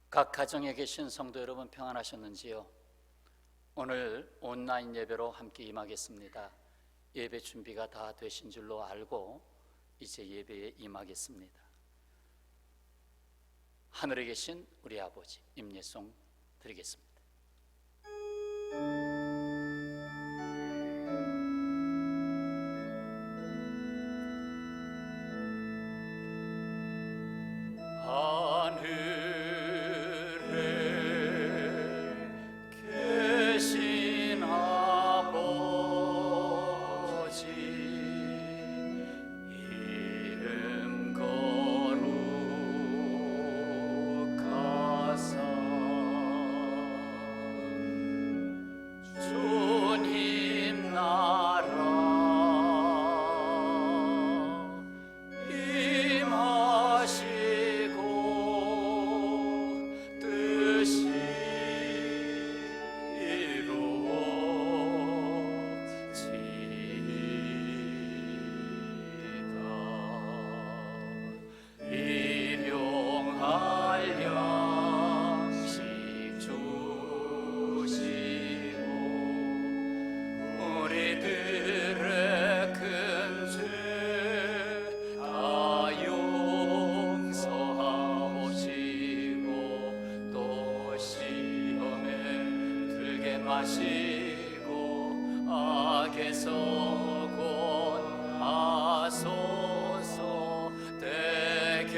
각 가정에 계신 성도 여러분 평안하셨는지요? 오늘 온라인 예배로 함께 임하겠습니다. 예배 준비가 다 되신 줄로 알고 이제 예배에 임하겠습니다. 하늘에 계신 우리 아버지 임예송 드리겠습니다. 마시고 악에서 구원하소서. 대개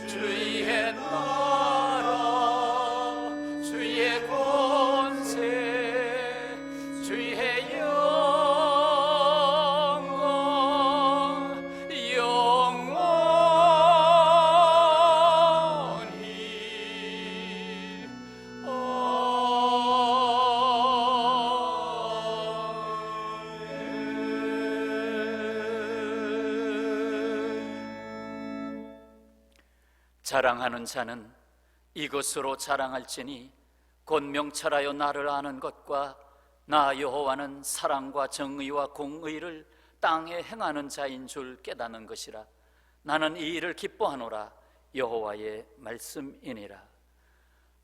주의 나라 주의 권세 주의 영광 영원히 자랑하는 자는 이것으로 자랑할지니 곧 명철하여 나를 아는 것과 나 여호와는 사랑과 정의와 공의를 땅에 행하는 자인 줄 깨닫는 것이라. 나는 이 일을 기뻐하노라. 여호와의 말씀이니라.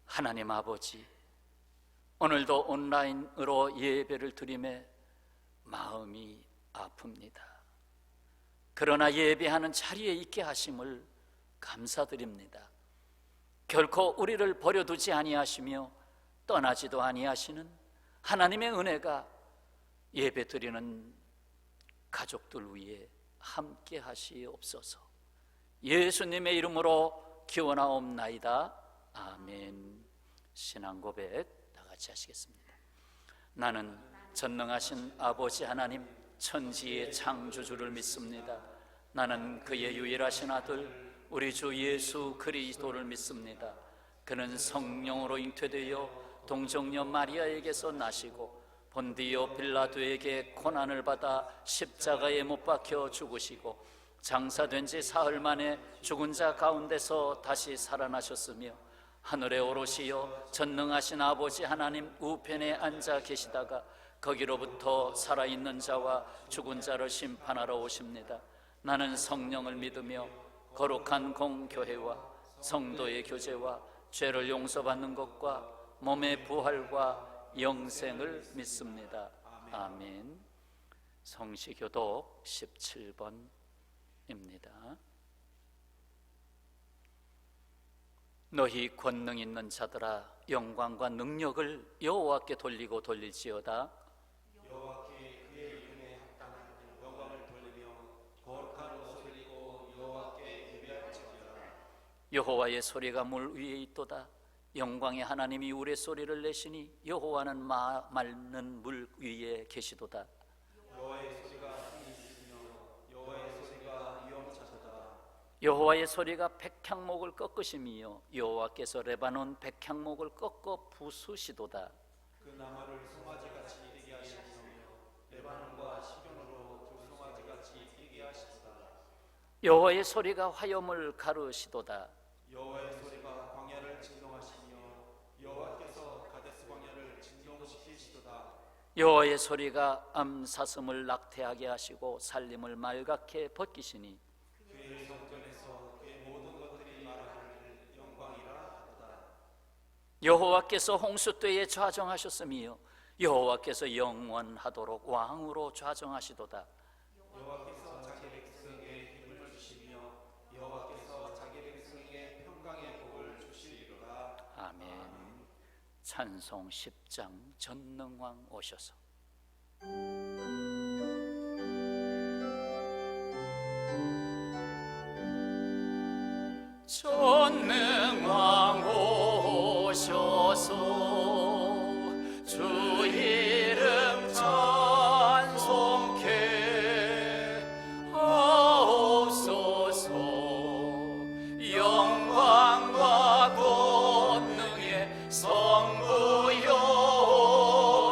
하나님 아버지, 오늘도 온라인으로 예배를 드림에 마음이 아픕니다. 그러나 예배하는 자리에 있게 하심을 감사드립니다. 결코 우리를 버려두지 아니하시며 떠나지도 아니하시는 하나님의 은혜가 예배드리는 가족들 위에 함께 하시옵소서. 예수님의 이름으로 기원하옵나이다. 아멘. 신앙 고백 다 같이 하시겠습니다. 나는 전능하신 아버지 하나님 천지의 창조주를 믿습니다. 나는 그의 유일하신 아들 우리 주 예수 그리스도를 믿습니다. 그는 성령으로 잉태되어 동정녀 마리아에게서 나시고 본디오 빌라도에게 고난을 받아 십자가에 못 박혀 죽으시고 장사된 지 사흘 만에 죽은 자 가운데서 다시 살아나셨으며 하늘에 오르시어 전능하신 아버지 하나님 우편에 앉아 계시다가 거기로부터 살아있는 자와 죽은 자를 심판하러 오십니다. 나는 성령을 믿으며 거룩한 공교회와 성도의 교제와 죄를 용서받는 것과 몸의 부활과 영생을 믿습니다. 아멘. 성시교독 17번입니다. 너희 권능 있는 자들아 영광과 능력을 여호와께 돌리고 돌릴지어다. 여호와께 그의 이름에 합당한 영광을 돌리며 거룩한 옷을 입고 여호와께 예배할지어다. 여호와의 소리가 물 위에 있도다. 영광의 하나님이 우레소리를 내시니 여호와는 맑는 물 위에 계시도다. 여호와의 소리가 힘이 있으며 여호와의 소리가 위엄차도다. 여호와의 소리가 백향목을 꺾으심이요 여호와께서 레바논 백향목을 꺾어 부수시도다. 그 나무를 송아지같이 뛰게 하시며 레바논과 시돈으로 두 송아지같이 뛰게 하시도다. 여호와의 소리가 화염을 가르시도다. 여호와의 소리가 광야를 진동하시며 여호와께서 가데스 광야를 진동시키시도다. 여호와의 소리가 암사슴을 낙태하게 하시고 살림을 말갛게 벗기시니 그의 성전에서 그의 모든 것들이 말하기를 여호와께서 홍수때에 좌정하셨으며 여호와께서 영원하도록 왕으로 좌정하시도다. 여호와께서 자기 백성에게 힘을 주시며 여호와께서 자기 백성에게 평강의 복을 주시리로다. 아멘. 찬송 10장 전능왕 오셔서. 전능왕 오셔서 주 이름 찬송케 하옵소서. 영광과 권능의 성부여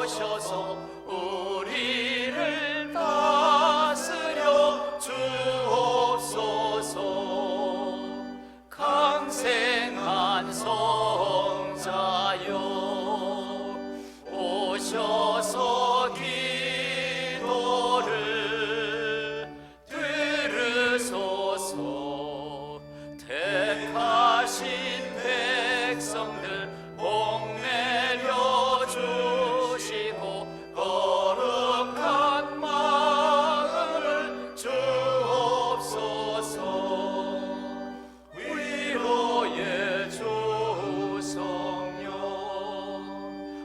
오셔서 우리를 다스려 주옵소서. 강생한 성자여 오셔서 기도를 들으소서. 택하신 백성들 복 내려 주시고 거룩한 마음을 주옵소서. 위로의 주 성령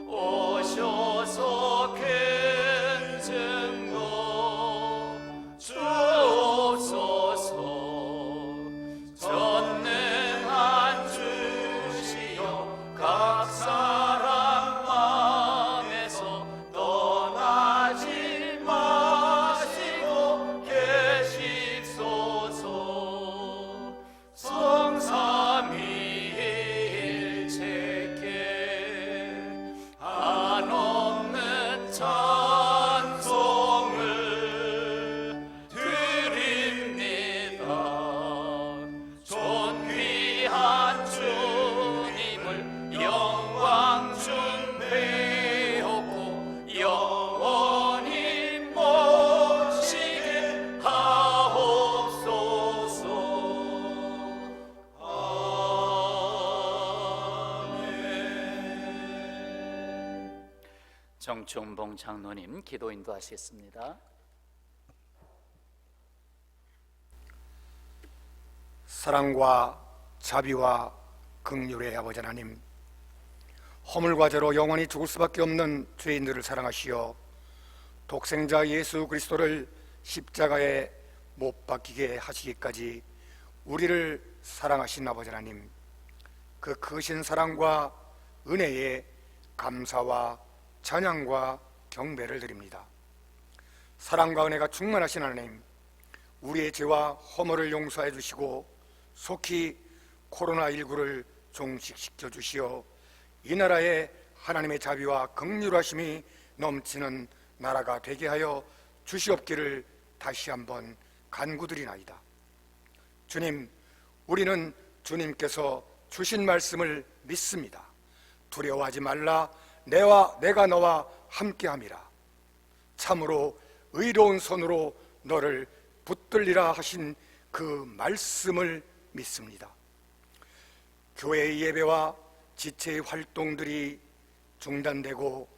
오셔서 큰 증거 주옵소서. 전능한 주시여 각 사람 마음에서 떠나지 마시고 계십소서. 성삼위일체께 한없는 찬송을 드립니다. 존귀한 주님을 영광 준배하고 영원히 모시게 하옵소서. 정춘봉 장로님 기도 인도하시겠습니다. 사랑과 자비와 긍휼의 아버지 하나님, 허물과 죄로 영원히 죽을 수밖에 없는 죄인들을 사랑하시어 독생자 예수 그리스도를 십자가에 못 박히게 하시기까지 우리를 사랑하신 아버지 하나님, 그 크신 사랑과 은혜에 감사와 찬양과 경배를 드립니다. 사랑과 은혜가 충만하신 하나님, 우리의 죄와 허물을 용서해 주시고 속히 코로나19를 종식시켜 주시어 이 나라에 하나님의 자비와 긍휼하심이 넘치는 나라가 되게 하여 주시옵기를 다시 한번 간구드리나이다. 주님, 우리는 주님께서 주신 말씀을 믿습니다. 두려워하지 말라, 내가 너와 함께함이라. 참으로 의로운 손으로 너를 붙들리라 하신 그 말씀을 믿습니다. 교회의 예배와 지체의 활동들이 중단되고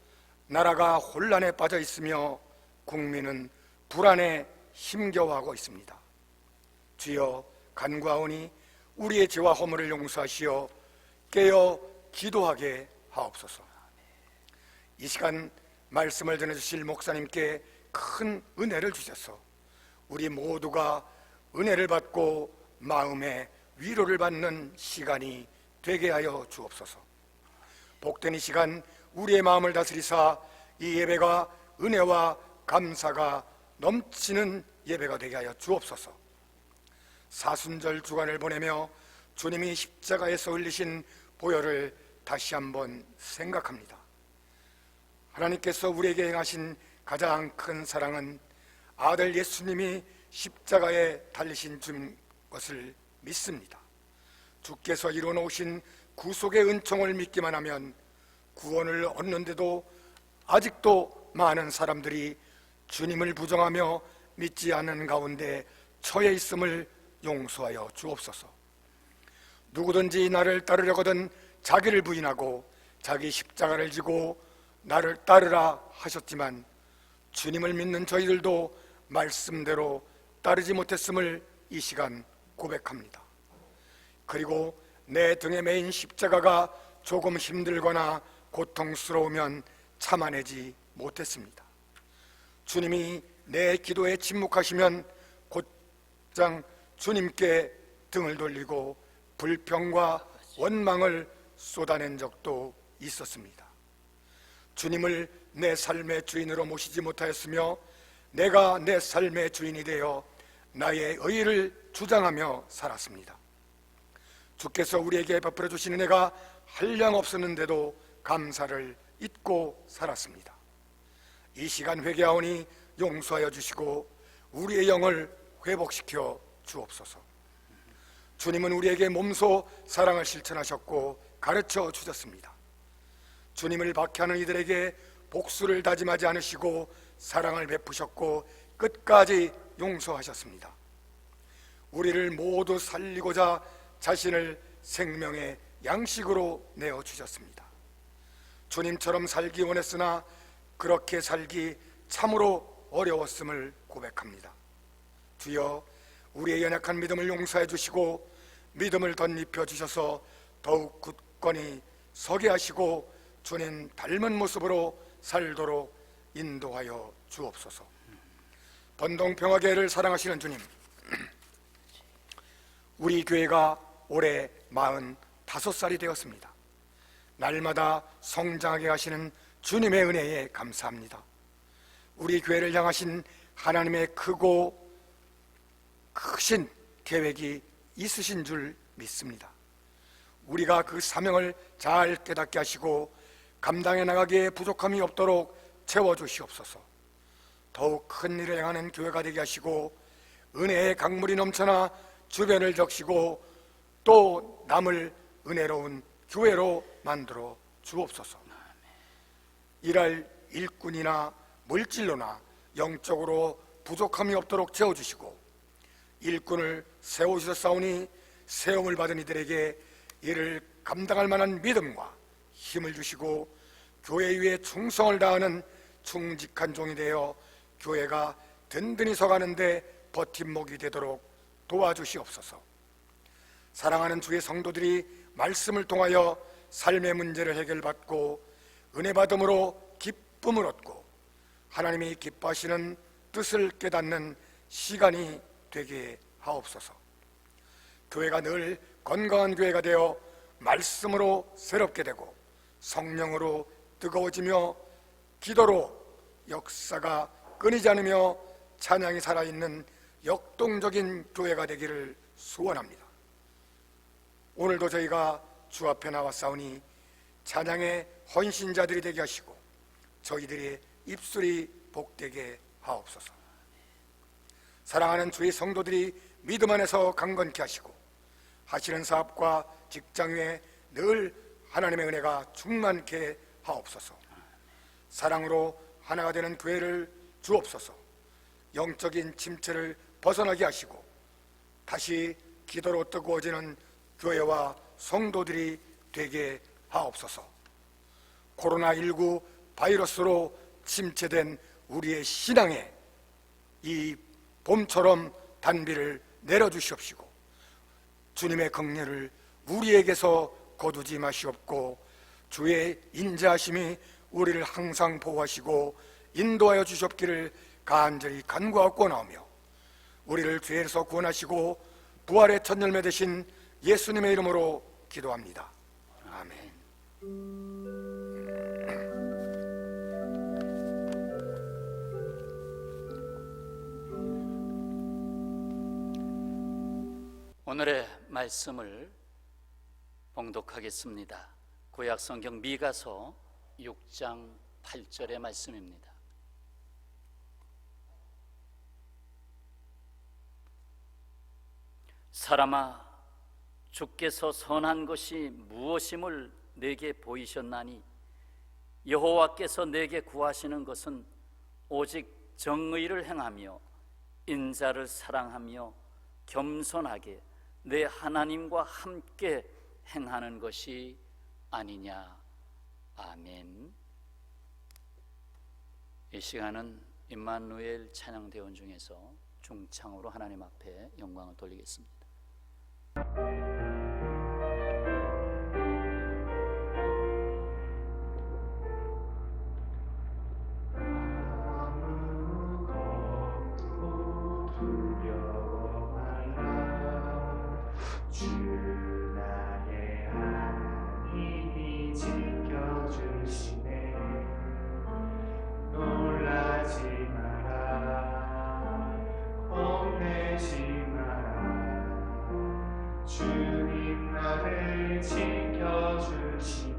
나라가 혼란에 빠져 있으며 국민은 불안에 힘겨워하고 있습니다. 주여, 간구하오니 우리의 죄와 허물을 용서하시어 깨어 기도하게 하옵소서. 이 시간 말씀을 전해주실 목사님께 큰 은혜를 주셔서 우리 모두가 은혜를 받고 마음의 위로를 받는 시간이 되게 하여 주옵소서. 복된 이 시간 우리의 마음을 다스리사 이 예배가 은혜와 감사가 넘치는 예배가 되게 하여 주옵소서. 사순절 주간을 보내며 주님이 십자가에서 흘리신 보혈을 다시 한번 생각합니다. 하나님께서 우리에게 행하신 가장 큰 사랑은 아들 예수님이 십자가에 달리신 것을 믿습니다. 주께서 이루어놓으신 구속의 은총을 믿기만 하면 구원을 얻는데도 아직도 많은 사람들이 주님을 부정하며 믿지 않는 가운데 처해 있음을 용서하여 주옵소서. 누구든지 나를 따르려거든 자기를 부인하고 자기 십자가를 지고 나를 따르라 하셨지만 주님을 믿는 저희들도 말씀대로 따르지 못했음을 이 시간 고백합니다. 그리고 내 등에 매인 십자가가 조금 힘들거나 고통스러우면 참아내지 못했습니다. 주님이 내 기도에 침묵하시면 곧장 주님께 등을 돌리고 불평과 원망을 쏟아낸 적도 있었습니다. 주님을 내 삶의 주인으로 모시지 못하였으며 내가 내 삶의 주인이 되어 나의 의의를 주장하며 살았습니다. 주께서 우리에게 베풀어 주신 은혜가 한량 없었는데도 감사를 잊고 살았습니다. 이 시간 회개하오니 용서하여 주시고 우리의 영을 회복시켜 주옵소서. 주님은 우리에게 몸소 사랑을 실천하셨고 가르쳐 주셨습니다. 주님을 박해하는 이들에게 복수를 다짐하지 않으시고 사랑을 베푸셨고 끝까지 용서하셨습니다. 우리를 모두 살리고자 자신을 생명의 양식으로 내어주셨습니다. 주님처럼 살기 원했으나 그렇게 살기 참으로 어려웠음을 고백합니다. 주여, 우리의 연약한 믿음을 용서해 주시고 믿음을 덧입혀 주셔서 더욱 굳건히 서게 하시고 주님 닮은 모습으로 살도록 인도하여 주옵소서. 번동평화교회를 사랑하시는 주님, 우리 교회가 올해 45살이 되었습니다. 날마다 성장하게 하시는 주님의 은혜에 감사합니다. 우리 교회를 향하신 하나님의 크고 크신 계획이 있으신 줄 믿습니다. 우리가 그 사명을 잘 깨닫게 하시고 감당해 나가기에 부족함이 없도록 채워주시옵소서. 더욱 큰 일을 행하는 교회가 되게 하시고 은혜의 강물이 넘쳐나 주변을 적시고 또 남을 은혜로운 교회로 만들어 주옵소서. 일할 일꾼이나 물질로나 영적으로 부족함이 없도록 채워주시고 일꾼을 세우셨사오니 세움을 받은 이들에게 이를 감당할 만한 믿음과 힘을 주시고 교회 위에 충성을 다하는 충직한 종이 되어 교회가 든든히 서가는데 버팀목이 되도록 도와주시옵소서. 사랑하는 주의 성도들이 말씀을 통하여 삶의 문제를 해결받고 은혜 받음으로 기쁨을 얻고 하나님이 기뻐하시는 뜻을 깨닫는 시간이 되게 하옵소서. 교회가 늘 건강한 교회가 되어 말씀으로 새롭게 되고 성령으로 뜨거워지며 기도로 역사가 끊이지 않으며 찬양이 살아있는 역동적인 교회가 되기를 소원합니다. 오늘도 저희가 주 앞에 나왔사오니 찬양의 헌신자들이 되게 하시고 저희들의 입술이 복되게 하옵소서. 사랑하는 주의 성도들이 믿음 안에서 강건케 하시고 하시는 사업과 직장 위에 늘 하나님의 은혜가 충만케 하옵소서. 사랑으로 하나가 되는 교회를 주옵소서. 영적인 침체를 벗어나게 하시고 다시 기도로 뜨거워지는 교회와 성도들이 되게 하옵소서. 코로나19 바이러스로 침체된 우리의 신앙에 이 봄처럼 단비를 내려주시옵시고 주님의 긍휼을 우리에게서 거두지 마시옵고 주의 인자하심이 우리를 항상 보호하시고 인도하여 주시옵기를 간절히 간구하고 나오며 우리를 죄에서 구원하시고 부활의 첫 열매 되신 예수님의 이름으로 기도합니다. 아멘. 오늘의 말씀을 봉독하겠습니다. 구약 성경 미가서 6장 8절의 말씀입니다. 사람아, 주께서 선한 것이 무엇임을 내게 보이셨나니 여호와께서 내게 구하시는 것은 오직 정의를 행하며 인자를 사랑하며 겸손하게 내 하나님과 함께 행하는 것이 아니냐. 아멘. 이 시간은 임마누엘 찬양대원 중에서 중창으로 하나님 앞에 영광을 돌리겠습니다. 주 나의 하나님이 지켜주시네. 놀라지 마라, 겁내지 마라. 주님 나를 지켜주시네.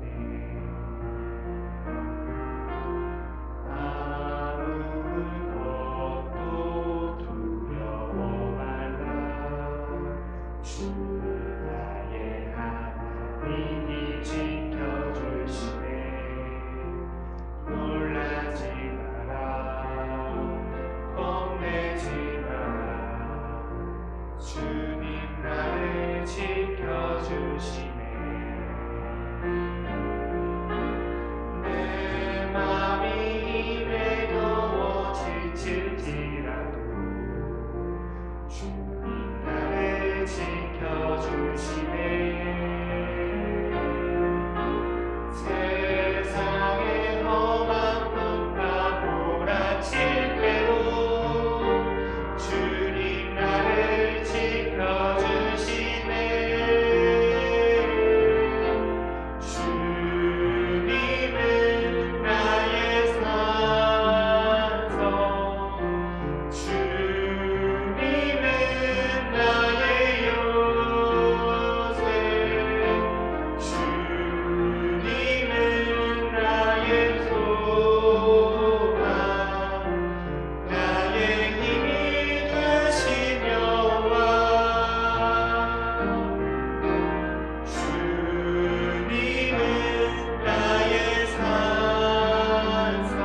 아무것도 두려워 말라. 주 나의 하나님이 지켜주시네. 놀라지 마라, 겁내지 마라. 주님 나를 지켜주시네. 내 맘이 입에 더워 지칠지라도 주님 나를 지켜주시네. 세상의 험한 풍파 몰아칠 때도 주님 나를 지켜주시네. 주님은 나의 산성, 주님은 나의 요새, 주님은 나의 소망, 나의 힘이 되신 여호와. 주님은 나의 산성,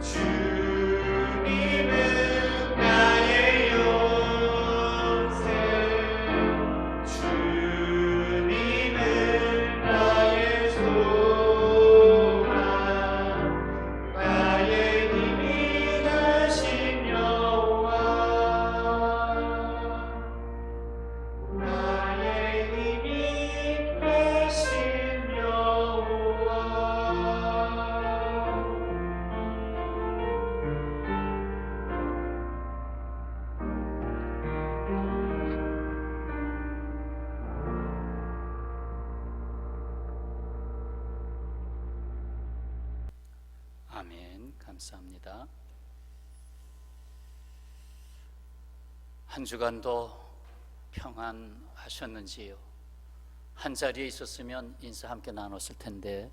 주님은 나의 요새, 주님은 나의 소망, 나의 힘이 되신 여호와. 나의 힘이 되신 여호와. 아멘. 감사합니다. 한 주간도 평안하셨는지요? 한 자리에 있었으면 인사 함께 나눴을 텐데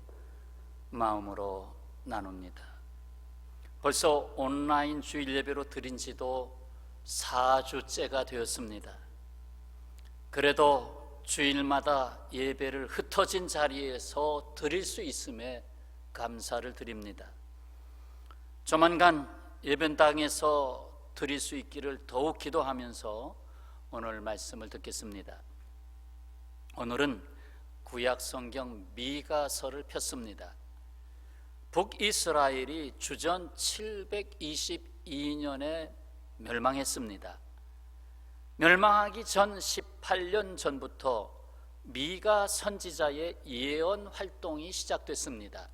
마음으로 나눕니다. 벌써 온라인 주일 예배로 드린 지도 4주째가 되었습니다. 그래도 주일마다 예배를 흩어진 자리에서 드릴 수 있음에 감사를 드립니다. 조만간 예배당에서 드릴 수 있기를 더욱 기도하면서 오늘 말씀을 듣겠습니다. 오늘은 구약성경 미가서를 폈습니다. 북이스라엘이 주전 722년에 멸망했습니다. 멸망하기 전 18년 전부터 미가 선지자의 예언 활동이 시작됐습니다.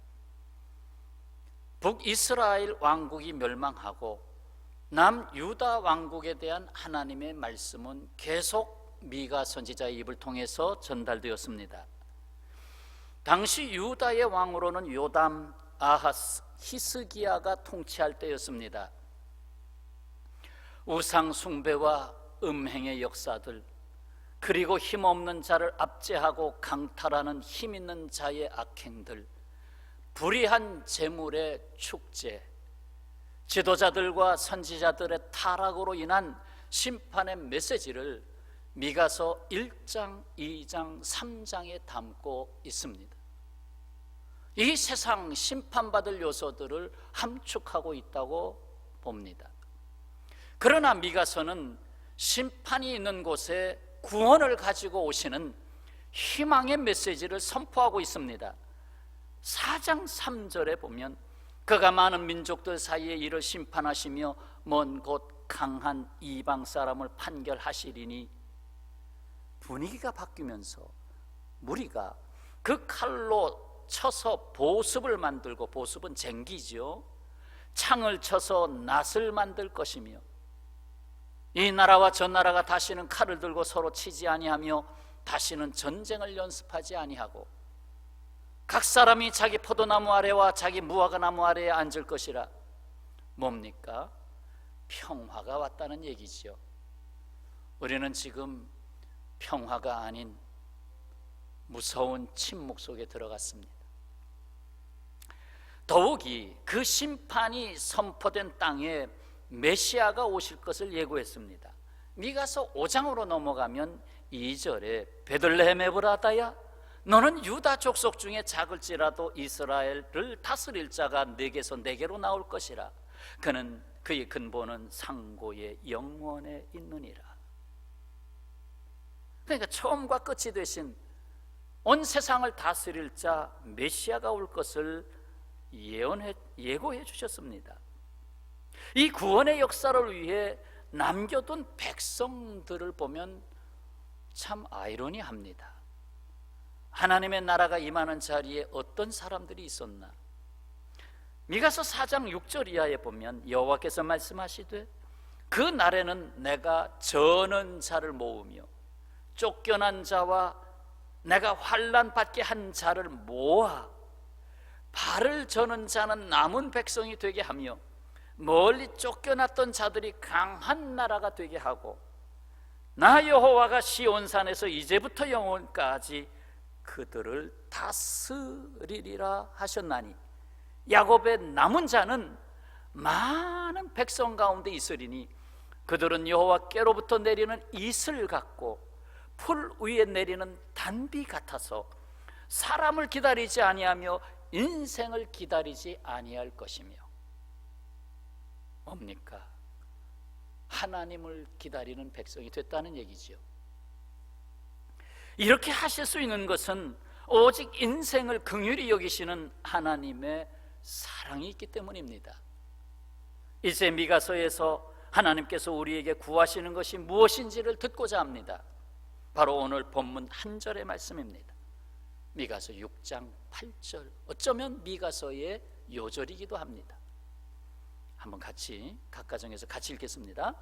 북이스라엘 왕국이 멸망하고 남유다 왕국에 대한 하나님의 말씀은 계속 미가 선지자의 입을 통해서 전달되었습니다. 당시 유다의 왕으로는 요담, 아하스, 히스기야가 통치할 때였습니다. 우상 숭배와 음행의 역사들, 그리고 힘없는 자를 압제하고 강탈하는 힘있는 자의 악행들, 불의한 재물의 축제, 지도자들과 선지자들의 타락으로 인한 심판의 메시지를 미가서 1장, 2장, 3장에 담고 있습니다. 이 세상 심판받을 요소들을 함축하고 있다고 봅니다. 그러나 미가서는 심판이 있는 곳에 구원을 가지고 오시는 희망의 메시지를 선포하고 있습니다. 4장 3절에 보면 그가 많은 민족들 사이에 이를 심판하시며 먼 곳 강한 이방 사람을 판결하시리니, 분위기가 바뀌면서 무리가 그 칼로 쳐서 보습을 만들고, 보습은 쟁기죠, 창을 쳐서 낫을 만들 것이며, 이 나라와 저 나라가 다시는 칼을 들고 서로 치지 아니하며 다시는 전쟁을 연습하지 아니하고 각 사람이 자기 포도나무 아래와 자기 무화과나무 아래에 앉을 것이라. 뭡니까? 평화가 왔다는 얘기죠. 우리는 지금 평화가 아닌 무서운 침묵 속에 들어갔습니다. 더욱이 그 심판이 선포된 땅에 메시아가 오실 것을 예고했습니다. 미가서 5장으로 넘어가면 2절에 베들레헴 에브라다야, 너는 유다 족속 중에 작을지라도 이스라엘을 다스릴 자가 네게서 네게로 나올 것이라. 그는 그의 근본은 상고의 영원에 있느니라. 그러니까 처음과 끝이 되신 온 세상을 다스릴 자 메시아가 올 것을 예고해 주셨습니다. 이 구원의 역사를 위해 남겨둔 백성들을 보면 참 아이러니합니다. 하나님의 나라가 임하는 자리에 어떤 사람들이 있었나? 미가서 4장 6절 이하에 보면 여호와께서 말씀하시되 그 날에는 내가 저는 자를 모으며 쫓겨난 자와 내가 환난 받게 한 자를 모아 발을 저는 자는 남은 백성이 되게 하며 멀리 쫓겨났던 자들이 강한 나라가 되게 하고 나 여호와가 시온산에서 이제부터 영원까지 그들을 다스리리라 하셨나니, 야곱의 남은 자는 많은 백성 가운데 있으리니 그들은 여호와께로부터 내리는 이슬 같고 풀 위에 내리는 단비 같아서 사람을 기다리지 아니하며 인생을 기다리지 아니할 것이며. 뭡니까? 하나님을 기다리는 백성이 됐다는 얘기죠. 이렇게 하실 수 있는 것은 오직 인생을 긍휼히 여기시는 하나님의 사랑이 있기 때문입니다. 이제 미가서에서 하나님께서 우리에게 구하시는 것이 무엇인지를 듣고자 합니다. 바로 오늘 본문 한 절의 말씀입니다. 미가서 6장 8절, 어쩌면 미가서의 요절이기도 합니다. 한번 같이 각 가정에서 같이 읽겠습니다.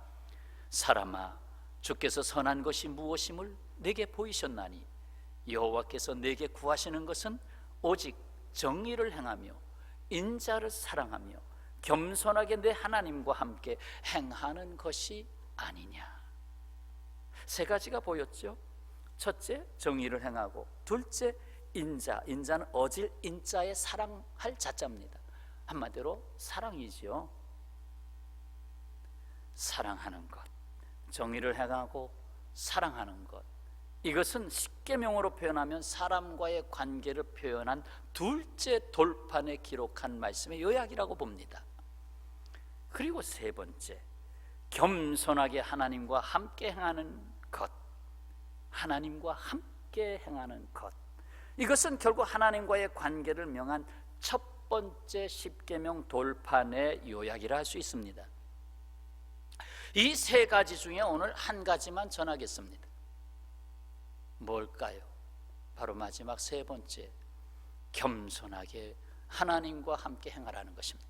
사람아, 주께서 선한 것이 무엇임을 내게 보이셨나니 여호와께서 내게 구하시는 것은 오직 정의를 행하며 인자를 사랑하며 겸손하게 내 하나님과 함께 행하는 것이 아니냐. 세 가지가 보였죠. 첫째, 정의를 행하고, 둘째, 인자. 인자는 어질 인자에 사랑할 자자입니다. 한마디로 사랑이지요. 사랑하는 것, 정의를 행하고 사랑하는 것, 이것은 십계명으로 표현하면 사람과의 관계를 표현한 둘째 돌판에 기록한 말씀의 요약이라고 봅니다. 그리고 세 번째, 겸손하게 하나님과 함께 행하는 것, 하나님과 함께 행하는 것, 이것은 결국 하나님과의 관계를 명한 첫 번째 십계명 돌판의 요약이라 할 수 있습니다. 이 세 가지 중에 오늘 한 가지만 전하겠습니다. 뭘까요? 바로 마지막 세 번째, 겸손하게 하나님과 함께 행하라는 것입니다.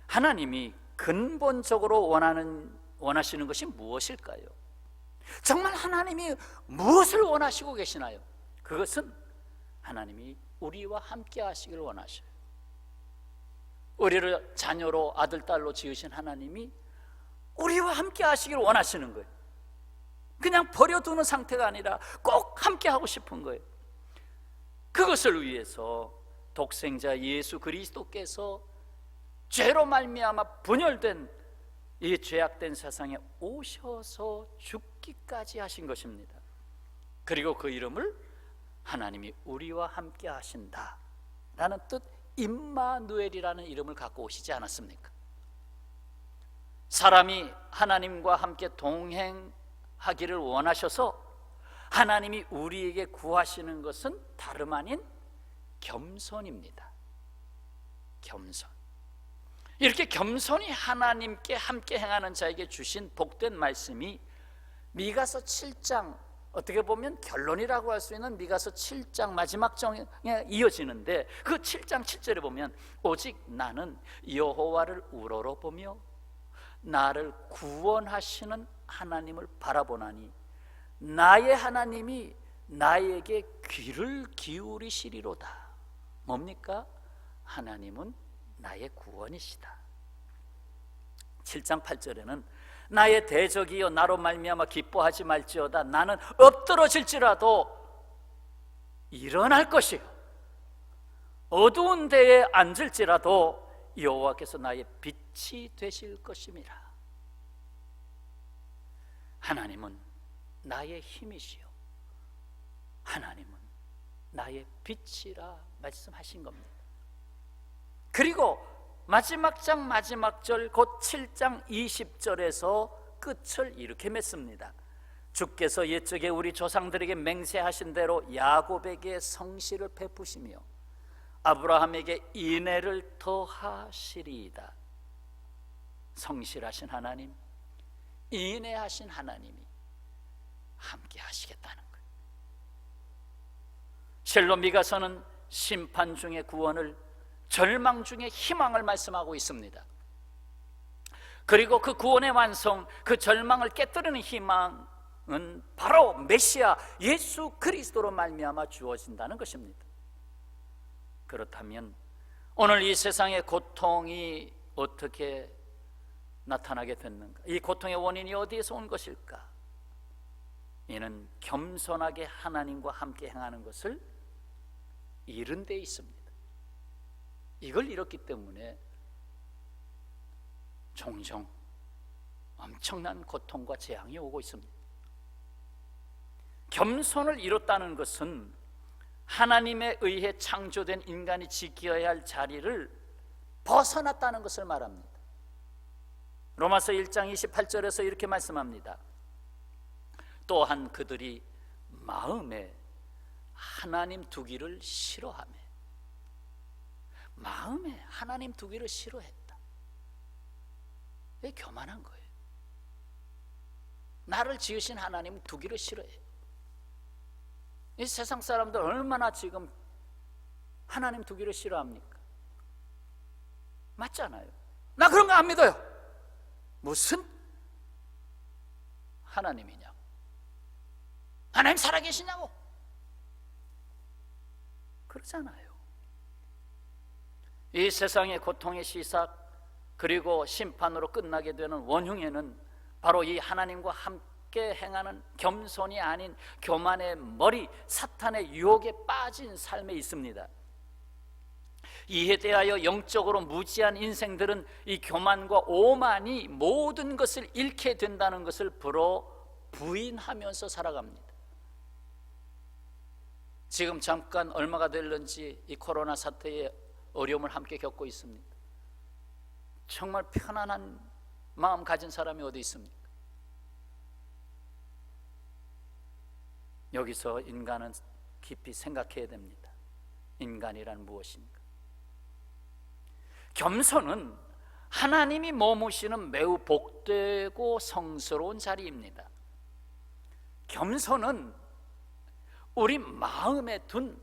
하나님이 근본적으로 원하시는 것이 무엇일까요? 정말 하나님이 무엇을 원하시고 계시나요? 그것은 하나님이 우리와 함께 하시기를 원하셔요. 우리를 자녀로 아들, 딸로 지으신 하나님이 우리와 함께 하시기를 원하시는 거예요. 그냥 버려두는 상태가 아니라 꼭 함께 하고 싶은 거예요. 그것을 위해서 독생자 예수 그리스도께서 죄로 말미암아 분열된 이 죄악된 세상에 오셔서 죽기까지 하신 것입니다. 그리고 그 이름을 하나님이 우리와 함께 하신다 라는 뜻, 임마누엘이라는 이름을 갖고 오시지 않았습니까? 사람이 하나님과 함께 동행하기를 원하셔서 하나님이 우리에게 구하시는 것은 다름 아닌 겸손입니다. 겸손. 이렇게 겸손히 하나님께 함께 행하는 자에게 주신 복된 말씀이 미가서 7장, 어떻게 보면 결론이라고 할 수 있는 미가서 7장 마지막 장에 이어지는데, 그 7장 7절에 보면 오직 나는 여호와를 우러러보며 나를 구원하시는 하나님을 바라보나니 나의 하나님이 나에게 귀를 기울이시리로다. 뭡니까? 하나님은 나의 구원이시다. 7장 8절에는 나의 대적이여 나로 말미암아 기뻐하지 말지어다. 나는 엎드러질지라도 일어날 것이요 어두운 데에 앉을지라도 여호와께서 나의 빛이 되실 것임이라. 하나님은 나의 힘이시요 하나님은 나의 빛이라 말씀하신 겁니다. 그리고 마지막 장 마지막 절 곧 7장 20절에서 끝을 이렇게 맺습니다. 주께서 옛적에 우리 조상들에게 맹세하신 대로 야곱에게 성실을 베푸시며 아브라함에게 인애를 더하시리이다. 성실하신 하나님, 인애하신 하나님이 함께 하시겠다는 거예요. 실로 미가서는 심판 중의 구원을, 절망 중의 희망을 말씀하고 있습니다. 그리고 그 구원의 완성, 그 절망을 깨뜨리는 희망은 바로 메시아 예수 그리스도로 말미암아 주어진다는 것입니다. 그렇다면 오늘 이 세상의 고통이 어떻게 나타나게 됐는가? 이 고통의 원인이 어디에서 온 것일까? 이는 겸손하게 하나님과 함께 행하는 것을 잃은 데 있습니다. 이걸 잃었기 때문에 종종 엄청난 고통과 재앙이 오고 있습니다. 겸손을 잃었다는 것은 하나님에 의해 창조된 인간이 지켜야 할 자리를 벗어났다는 것을 말합니다. 로마서 1장 28절에서 이렇게 말씀합니다. 또한 그들이 마음에 하나님 두기를 싫어하며, 마음에 하나님 두기를 싫어했다. 왜? 교만한 거예요. 나를 지으신 하나님 두기를 싫어해요. 이 세상 사람들 얼마나 지금 하나님 두기를 싫어합니까? 맞잖아요. 나 그런 거 안 믿어요. 무슨 하나님이냐고, 하나님 살아계시냐고 그러잖아요. 이 세상의 고통의 시작 그리고 심판으로 끝나게 되는 원흉에는 바로 이 하나님과 함께 행하는 겸손이 아닌 교만의 머리, 사탄의 유혹에 빠진 삶에 있습니다. 이에 대하여 영적으로 무지한 인생들은 이 교만과 오만이 모든 것을 잃게 된다는 것을 부인하면서 살아갑니다. 지금 잠깐 얼마가 될는지 이 코로나 사태의 어려움을 함께 겪고 있습니다. 정말 편안한 마음 가진 사람이 어디 있습니까? 여기서 인간은 깊이 생각해야 됩니다. 인간이란 무엇인가? 겸손은 하나님이 머무시는 매우 복되고 성스러운 자리입니다. 겸손은 우리 마음에 둔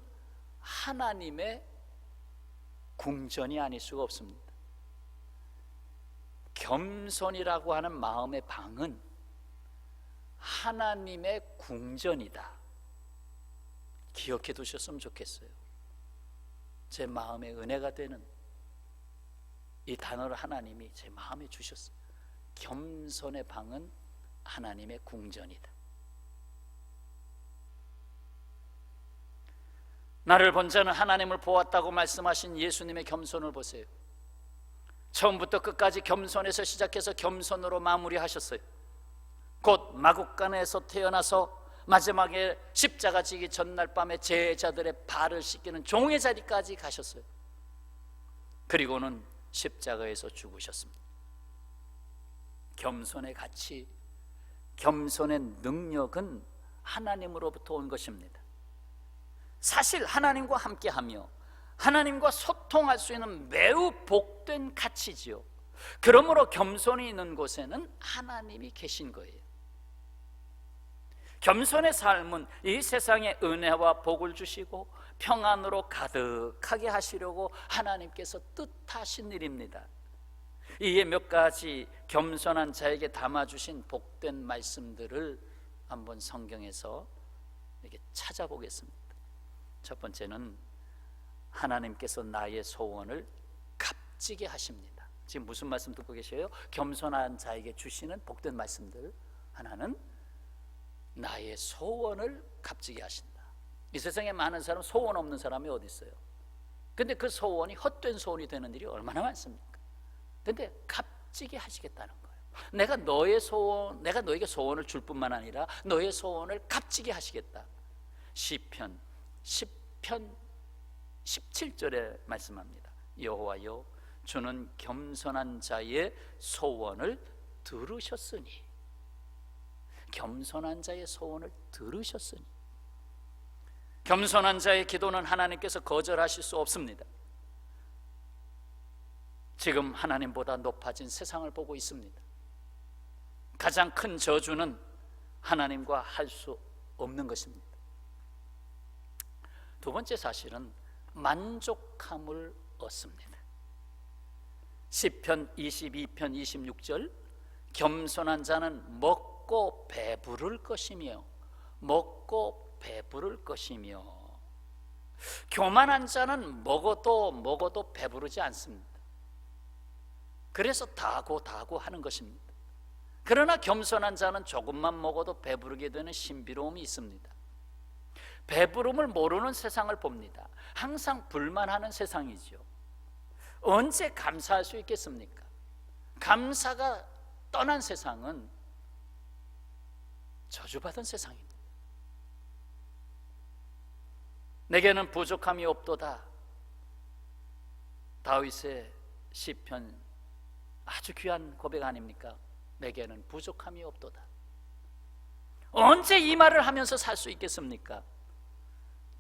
하나님의 궁전이 아닐 수가 없습니다. 겸손이라고 하는 마음의 방은 하나님의 궁전이다. 기억해 두셨으면 좋겠어요. 제 마음에 은혜가 되는 이 단어를 하나님이 제 마음에 주셨어요. 겸손의 방은 하나님의 궁전이다. 나를 본 자는 하나님을 보았다고 말씀하신 예수님의 겸손을 보세요. 처음부터 끝까지 겸손에서 시작해서 겸손으로 마무리하셨어요. 곧 마국간에서 태어나서 마지막에 십자가 지기 전날 밤에 제자들의 발을 씻기는 종의 자리까지 가셨어요. 그리고는 십자가에서 죽으셨습니다. 겸손의 가치, 겸손의 능력은 하나님으로부터 온 것입니다. 사실 하나님과 함께하며 하나님과 소통할 수 있는 매우 복된 가치지요. 그러므로 겸손이 있는 곳에는 하나님이 계신 거예요. 겸손의 삶은 이 세상에 은혜와 복을 주시고 평안으로 가득하게 하시려고 하나님께서 뜻하신 일입니다. 이에 몇 가지 겸손한 자에게 담아주신 복된 말씀들을 한번 성경에서 이렇게 찾아보겠습니다. 첫 번째는 하나님께서 나의 소원을 값지게 하십니다. 지금 무슨 말씀 듣고 계세요? 겸손한 자에게 주시는 복된 말씀들. 하나는 나의 소원을 값지게 하신다. 이 세상에 많은 사람, 소원 없는 사람이 어디 있어요? 근데 그 소원이 헛된 소원이 되는 일이 얼마나 많습니까? 근데 값지게 하시겠다는 거예요. 내가 너에게 소원을 줄 뿐만 아니라 너의 소원을 값지게 하시겠다. 시편 10편 17절에 말씀합니다. 여호와여, 주는 겸손한 자의 소원을 들으셨으니. 겸손한 자의 소원을 들으셨으니. 겸손한 자의 기도는 하나님께서 거절하실 수 없습니다. 지금 하나님보다 높아진 세상을 보고 있습니다. 가장 큰 저주는 하나님과 할 수 없는 것입니다. 두 번째 사실은 만족함을 얻습니다. 시편 22편 26절, 겸손한 자는 먹고 배부를 것이며 먹고 배부를 것이며. 교만한 자는 먹어도 배부르지 않습니다. 그래서 다고 하는 것입니다. 그러나 겸손한 자는 조금만 먹어도 배부르게 되는 신비로움이 있습니다. 배부름을 모르는 세상을 봅니다. 항상 불만하는 세상이죠. 언제 감사할 수 있겠습니까? 감사가 떠난 세상은 저주받은 세상입니다. 내게는 부족함이 없도다. 다윗의 시편 아주 귀한 고백 아닙니까? 내게는 부족함이 없도다. 언제 이 말을 하면서 살 수 있겠습니까?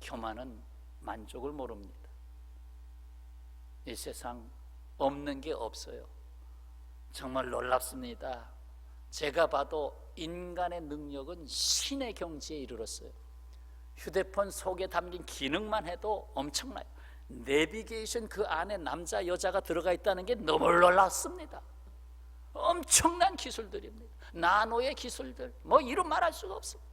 교만은 만족을 모릅니다. 이 세상 없는 게 없어요. 정말 놀랍습니다. 제가 봐도 인간의 능력은 신의 경지에 이르렀어요. 휴대폰 속에 담긴 기능만 해도 엄청나요. 내비게이션 그 안에 남자 여자가 들어가 있다는 게 너무 놀랍습니다. 엄청난 기술들입니다. 나노의 기술들, 이루 말할 수가 없습니다.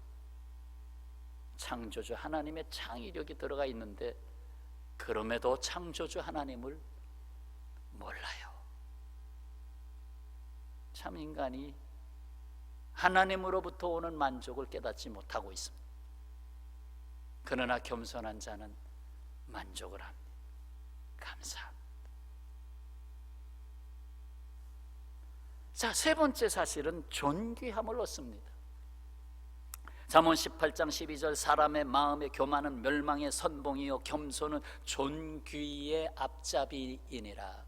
창조주 하나님의 창의력이 들어가 있는데 그럼에도 창조주 하나님을 몰라요. 참 인간이 하나님으로부터 오는 만족을 깨닫지 못하고 있습니다. 그러나 겸손한 자는 만족을 합니다. 감사합니다. 자, 세 번째 사실은 존귀함을 얻습니다. 잠언 18장 12절, 사람의 마음의 교만은 멸망의 선봉이요 겸손은 존귀의 앞잡이이니라.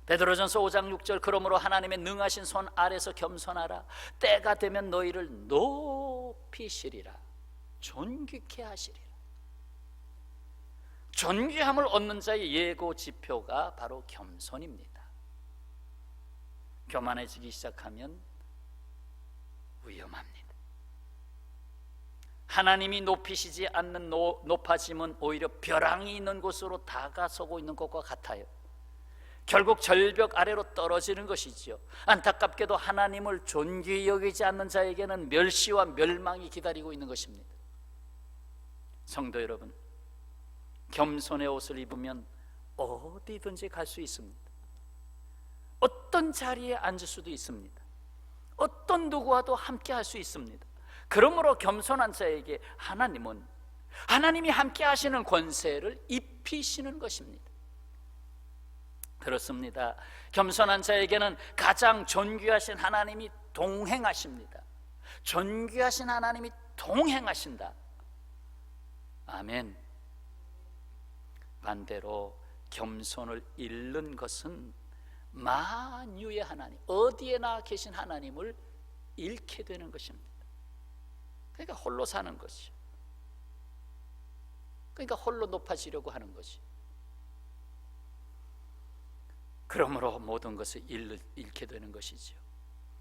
베드로전서 5장 6절, 그러므로 하나님의 능하신 손 아래서 겸손하라. 때가 되면 너희를 높이시리라. 존귀케 하시리라. 존귀함을 얻는 자의 예고 지표가 바로 겸손입니다. 교만해지기 시작하면 위험합니다. 하나님이 높이시지 않는 높아짐은 오히려 벼랑이 있는 곳으로 다가서고 있는 것과 같아요. 결국 절벽 아래로 떨어지는 것이지요. 안타깝게도 하나님을 존귀히 여기지 않는 자에게는 멸시와 멸망이 기다리고 있는 것입니다. 성도 여러분, 겸손의 옷을 입으면 어디든지 갈 수 있습니다. 어떤 자리에 앉을 수도 있습니다. 어떤 누구와도 함께 할 수 있습니다. 그러므로 겸손한 자에게 하나님은 하나님이 함께 하시는 권세를 입히시는 것입니다. 그렇습니다. 겸손한 자에게는 가장 존귀하신 하나님이 동행하십니다. 존귀하신 하나님이 동행하신다. 아멘. 반대로 겸손을 잃는 것은 만유의 하나님, 어디에나 계신 하나님을 잃게 되는 것입니다. 그러니까 홀로 사는 것이죠. 그러니까 홀로 높아지려고 하는 것이. 그러므로 모든 것을 잃게 되는 것이죠.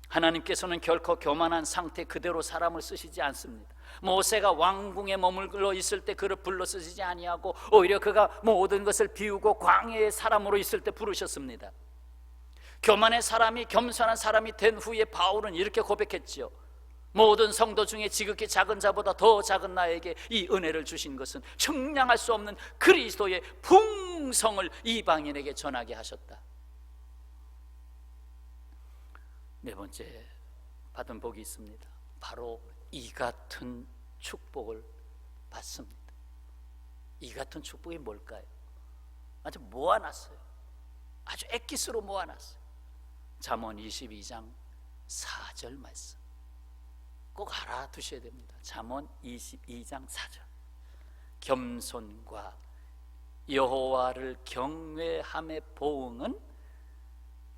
하나님께서는 결코 교만한 상태 그대로 사람을 쓰시지 않습니다. 모세가 왕궁에 머물러 있을 때 그를 불러 쓰시지 아니하고 오히려 그가 모든 것을 비우고 광야의 사람으로 있을 때 부르셨습니다. 교만의 사람이 겸손한 사람이 된 후에 바울은 이렇게 고백했지요. 모든 성도 중에 지극히 작은 자보다 더 작은 나에게 이 은혜를 주신 것은 측량할 수 없는 그리스도의 풍성을 이방인에게 전하게 하셨다. 네 번째 받은 복이 있습니다. 바로 이 같은 축복을 받습니다. 이 같은 축복이 뭘까요? 아주 모아놨어요. 아주 엑기스로 모아놨어요. 잠언 22장 4절 말씀 꼭 알아두셔야 됩니다. 잠언 22장 4절. 겸손과 여호와를 경외함의 보응은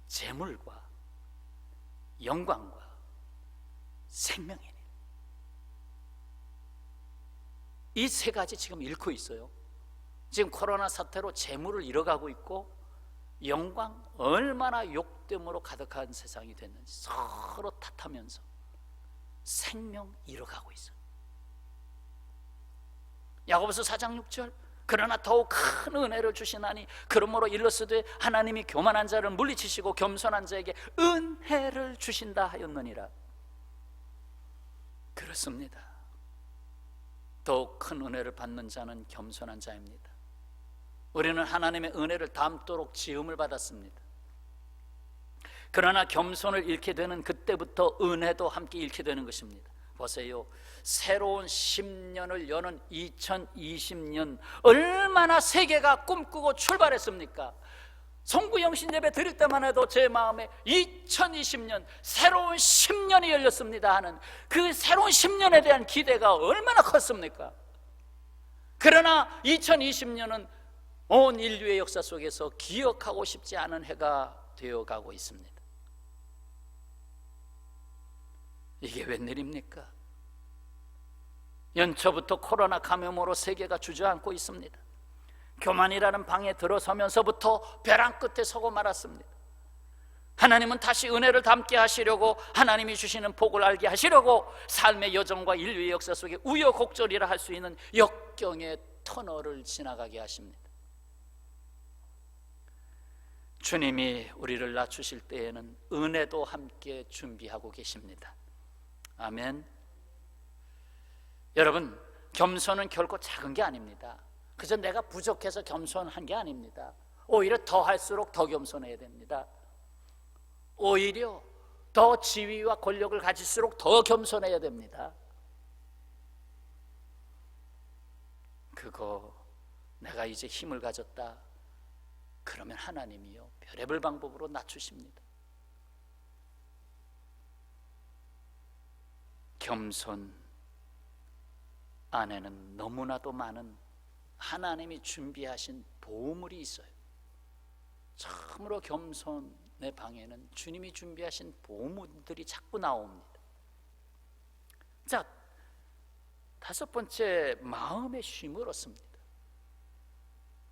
재물과 영광과 생명이니. 이 세 가지 지금 잃고 있어요. 지금 코로나 사태로 재물을 잃어가고 있고 영광, 얼마나 욕됨으로 가득한 세상이 됐는지 서로 탓하면서 생명 잃어가고 있어요. 야고보서 4장 6절. 그러나 더욱 큰 은혜를 주시나니 그러므로 일러스되 하나님이 교만한 자를 물리치시고 겸손한 자에게 은혜를 주신다 하였느니라. 그렇습니다. 더욱 큰 은혜를 받는 자는 겸손한 자입니다. 우리는 하나님의 은혜를 담도록 지음을 받았습니다. 그러나 겸손을 잃게 되는 그때부터 은혜도 함께 잃게 되는 것입니다. 보세요. 새로운 10년을 여는 2020년 얼마나 세계가 꿈꾸고 출발했습니까? 송구영신 예배 드릴 때만 해도 제 마음에 2020년 새로운 10년이 열렸습니다 하는 그 새로운 10년에 대한 기대가 얼마나 컸습니까? 그러나 2020년은 온 인류의 역사 속에서 기억하고 싶지 않은 해가 되어가고 있습니다. 이게 웬일입니까? 연초부터 코로나 감염으로 세계가 주저앉고 있습니다. 교만이라는 방에 들어서면서부터 벼랑 끝에 서고 말았습니다. 하나님은 다시 은혜를 담게 하시려고, 하나님이 주시는 복을 알게 하시려고 삶의 여정과 인류의 역사 속에 우여곡절이라 할 수 있는 역경의 터널을 지나가게 하십니다. 주님이 우리를 낮추실 때에는 은혜도 함께 준비하고 계십니다. 아멘. 여러분, 겸손은 결코 작은 게 아닙니다. 그저 내가 부족해서 겸손한 게 아닙니다. 오히려 더 할수록 더 겸손해야 됩니다. 오히려 더 지위와 권력을 가질수록 더 겸손해야 됩니다. 그거 내가 이제 힘을 가졌다 그러면 하나님이요 별의별 방법으로 낮추십니다. 겸손 안에는 너무나도 많은 하나님이 준비하신 보물이 있어요. 참으로 겸손의 방에는 주님이 준비하신 보물들이 자꾸 나옵니다. 자, 다섯 번째, 마음의 쉼을 얻습니다.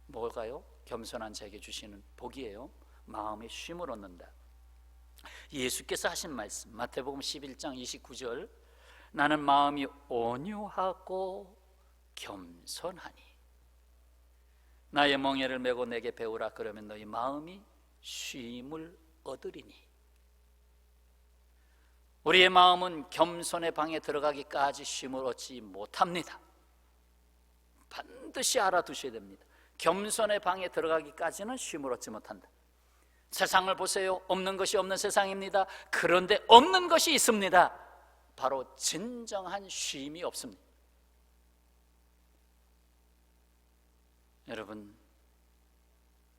뭘까요? 겸손한 자에게 주시는 복이에요. 마음의 쉼을 얻는다. 예수께서 하신 말씀, 마태복음 11장 29절. 나는 마음이 온유하고 겸손하니 나의 멍에를 메고 내게 배우라. 그러면 너희 마음이 쉼을 얻으리니. 우리의 마음은 겸손의 방에 들어가기까지 쉼을 얻지 못합니다. 반드시 알아두셔야 됩니다. 겸손의 방에 들어가기까지는 쉼을 얻지 못한다. 세상을 보세요. 없는 것이 없는 세상입니다. 그런데 없는 것이 있습니다. 바로 진정한 쉼이 없습니다. 여러분,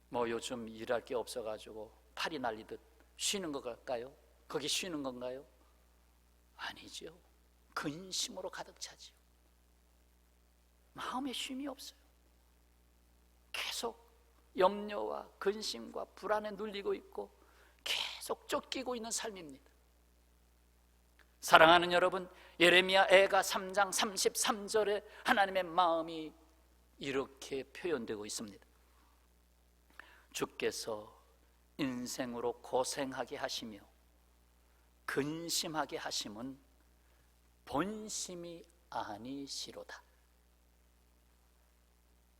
뭐 요즘 일할 게 없어가지고 팔이 날리듯 쉬는 걸까요? 거기 쉬는 건가요? 아니죠. 근심으로 가득 차지요. 마음에 쉼이 없어요. 계속 염려와 근심과 불안에 눌리고 있고 계속 쫓기고 있는 삶입니다. 사랑하는 여러분, 예레미야 애가 3장 33절에 하나님의 마음이 이렇게 표현되고 있습니다. 주께서 인생으로 고생하게 하시며 근심하게 하심은 본심이 아니시로다.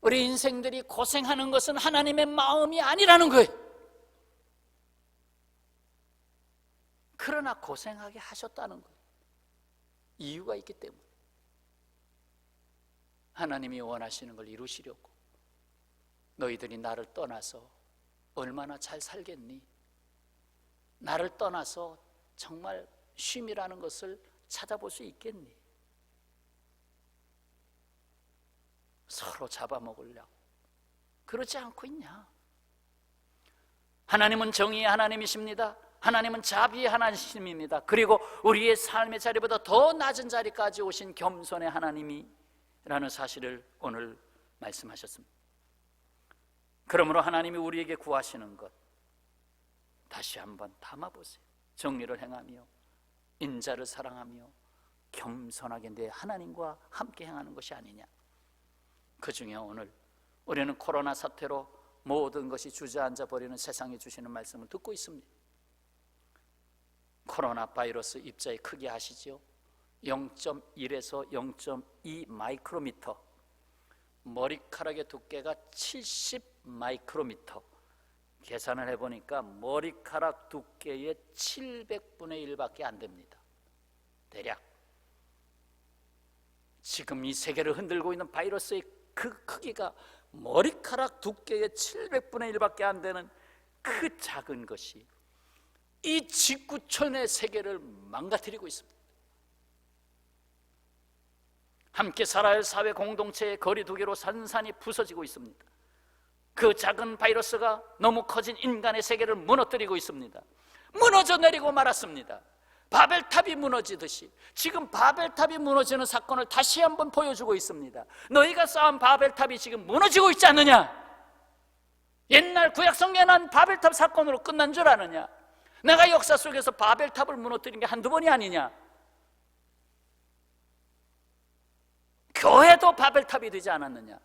우리 인생들이 고생하는 것은 하나님의 마음이 아니라는 거예요. 그러나 고생하게 하셨다는 거예요. 이유가 있기 때문에. 하나님이 원하시는 걸 이루시려고. 너희들이 나를 떠나서 얼마나 잘 살겠니? 나를 떠나서 정말 쉼이라는 것을 찾아볼 수 있겠니? 서로 잡아먹으려고 그러지 않고 있냐? 하나님은 정의의 하나님이십니다. 하나님은 자비의 하나님입니다. 그리고 우리의 삶의 자리보다 더 낮은 자리까지 오신 겸손의 하나님이라는 사실을 오늘 말씀하셨습니다. 그러므로 하나님이 우리에게 구하시는 것 다시 한번 담아보세요. 정의를 행하며 인자를 사랑하며 겸손하게 내 하나님과 함께 행하는 것이 아니냐. 그 중에 오늘 우리는 코로나 사태로 모든 것이 주저앉아 버리는 세상에 주시는 말씀을 듣고 있습니다. 코로나 바이러스 입자의 크기 아시죠? 0.1에서 0.2 마이크로미터, 머리카락의 두께가 70 마이크로미터. 계산을 해보니까 머리카락 두께의 700분의 1밖에 안 됩니다. 대략 지금 이 세계를 흔들고 있는 바이러스의 그 크기가 머리카락 두께의 700분의 1밖에 안 되는 그 작은 것이 이 지구촌의 세계를 망가뜨리고 있습니다. 함께 살아야 할 사회 공동체의 거리두기로 산산이 부서지고 있습니다. 그 작은 바이러스가 너무 커진 인간의 세계를 무너뜨리고 있습니다. 무너져 내리고 말았습니다. 바벨탑이 무너지듯이 지금 바벨탑이 무너지는 사건을 다시 한번 보여주고 있습니다. 너희가 쌓은 바벨탑이 지금 무너지고 있지 않느냐? 옛날 구약성경에 난 바벨탑 사건으로 끝난 줄 아느냐? 내가 역사 속에서 바벨탑을 무너뜨린 게 한두 번이 아니냐? 교회도 바벨탑이 되지 않았느냐?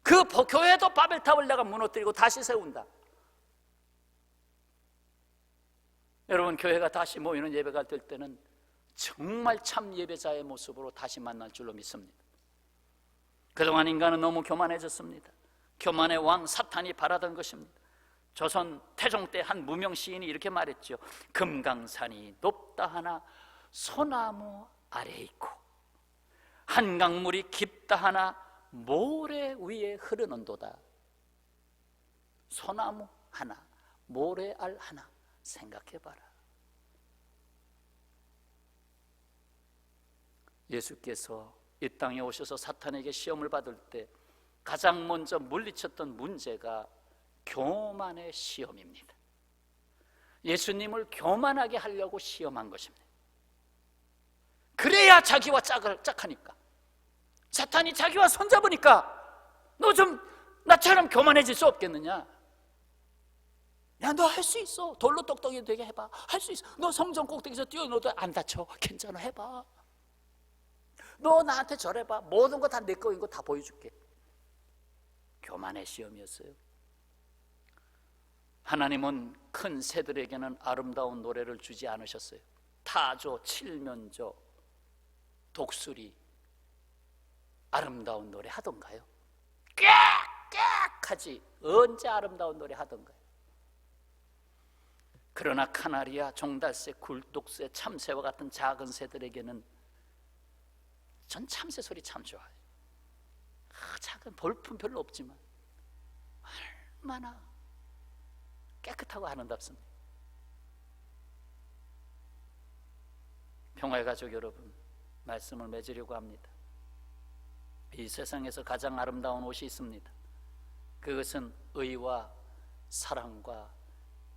그 교회도 바벨탑을 내가 무너뜨리고 다시 세운다. 여러분, 교회가 다시 모이는 예배가 될 때는 정말 참 예배자의 모습으로 다시 만날 줄로 믿습니다. 그동안 인간은 너무 교만해졌습니다. 교만의 왕 사탄이 바라던 것입니다. 조선 태종 때 한 무명 시인이 이렇게 말했죠. 금강산이 높다 하나 소나무 아래 있고 한강물이 깊다 하나 모래 위에 흐르는도다. 소나무 하나, 모래알 하나 생각해봐라. 예수께서 이 땅에 오셔서 사탄에게 시험을 받을 때 가장 먼저 물리쳤던 문제가 교만의 시험입니다. 예수님을 교만하게 하려고 시험한 것입니다. 그래야 자기와 짝하니까. 사탄이 자기와 손잡으니까 너 좀 나처럼 교만해질 수 없겠느냐? 야, 너 할 수 있어. 돌로 똑똑이 되게 해봐. 할 수 있어. 너 성전 꼭대기에서 뛰어너도 안 다쳐. 괜찮아, 해봐. 너 나한테 절해봐. 모든 거 다 내 거인 거 다 보여줄게. 교만의 시험이었어요. 하나님은 큰 새들에게는 아름다운 노래를 주지 않으셨어요. 타조, 칠면조, 독수리 아름다운 노래 하던가요? 꽥꽥 하지 언제 아름다운 노래 하던가요? 그러나 카나리아, 종달새, 굴독새, 참새와 같은 작은 새들에게는 전 참새 소리 참 좋아요. 작은 볼품 별로 없지만 얼마나 깨끗하고 아름답습니다. 평화의 가족 여러분, 말씀을 맺으려고 합니다. 이 세상에서 가장 아름다운 옷이 있습니다. 그것은 의와 사랑과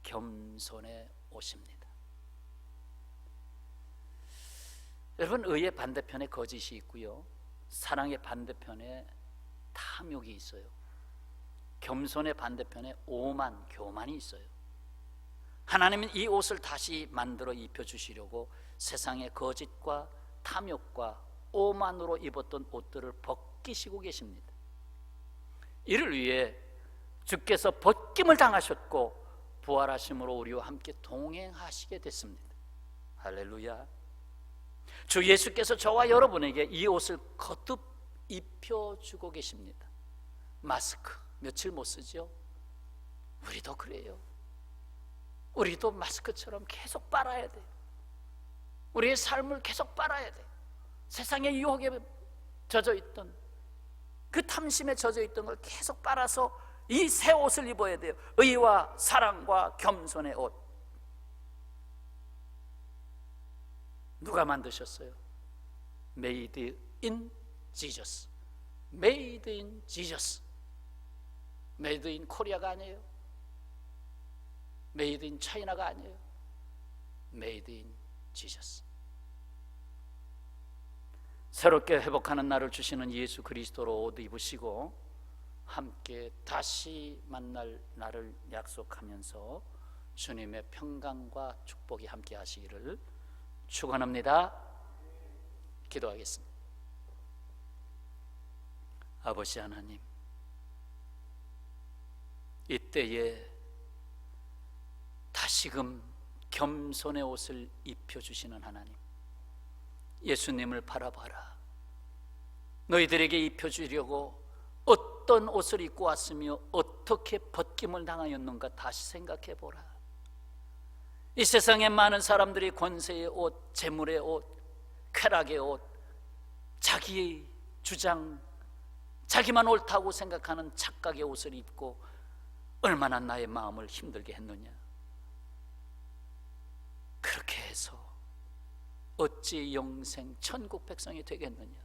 겸손의 옷입니다. 여러분, 의의 반대편에 거짓이 있고요, 사랑의 반대편에 탐욕이 있어요. 겸손의 반대편에 오만, 교만이 있어요. 하나님은 이 옷을 다시 만들어 입혀주시려고 세상의 거짓과 탐욕과 오만으로 입었던 옷들을 벗기시고 계십니다. 이를 위해 주께서 벗김을 당하셨고 부활하심으로 우리와 함께 동행하시게 됐습니다. 할렐루야. 주 예수께서 저와 여러분에게 이 옷을 거듭 입혀주고 계십니다. 마스크 며칠 못 쓰죠? 우리도 그래요. 우리도 마스크처럼 계속 빨아야 돼요. 우리의 삶을 계속 빨아야 돼요. 세상의 유혹에 젖어있던, 그 탐심에 젖어있던 걸 계속 빨아서 이 새 옷을 입어야 돼요. 의와 사랑과 겸손의 옷. 누가 만드셨어요? Made in Jesus. Made in Jesus. Made in 코리아가 아니에요. Made in 차이나가 아니에요. Made in Jesus. 새롭게 회복하는 날을 주시는 예수 그리스도로 옷 입으시고 함께 다시 만날 날을 약속하면서 주님의 평강과 축복이 함께 하시기를 축원합니다. 기도하겠습니다. 아버지 하나님, 이때에 다시금 겸손의 옷을 입혀주시는 하나님, 예수님을 바라봐라. 너희들에게 입혀주려고 어떤 옷을 입고 왔으며 어떻게 벗김을 당하였는가 다시 생각해보라. 이 세상에 많은 사람들이 권세의 옷, 재물의 옷, 쾌락의 옷, 자기의 주장, 자기만 옳다고 생각하는 착각의 옷을 입고 얼마나 나의 마음을 힘들게 했느냐. 그렇게 해서 어찌 영생 천국 백성이 되겠느냐.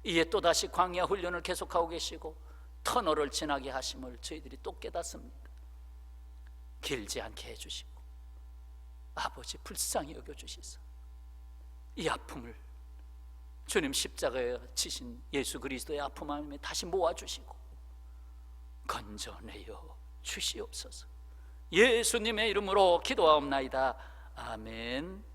이에 또다시 광야 훈련을 계속하고 계시고 터널을 지나게 하심을 저희들이 또 깨닫습니다. 길지 않게 해주시고 아버지 불쌍히 여겨주시소. 이 아픔을 주님 십자가에 치신 예수 그리스도의 아픔 안에 다시 모아주시고 건져내어 주시옵소서. 예수님의 이름으로 기도하옵나이다. 아멘.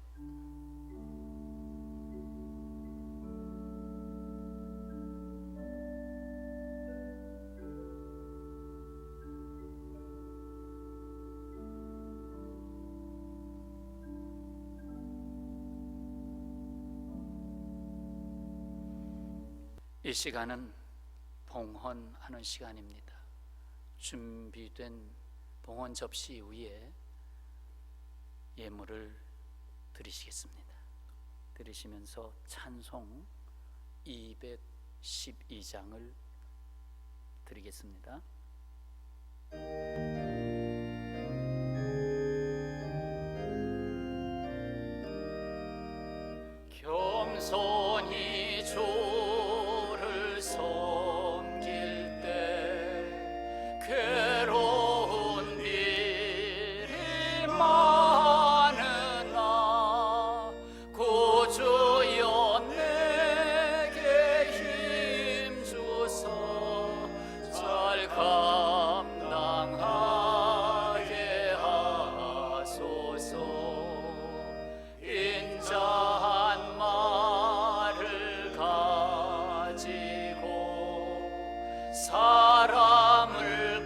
이 시간은 봉헌하는 시간입니다. 준비된 봉헌 접시 위에 예물을 드리시겠습니다. 드리시면서 찬송 212장을 드리겠습니다. 겸손히 주를 섬길 때 괴로운 일이 많으나 구주여 내게 힘주소 잘 감당하게 하소서. 인자한 말을 가지고 사람을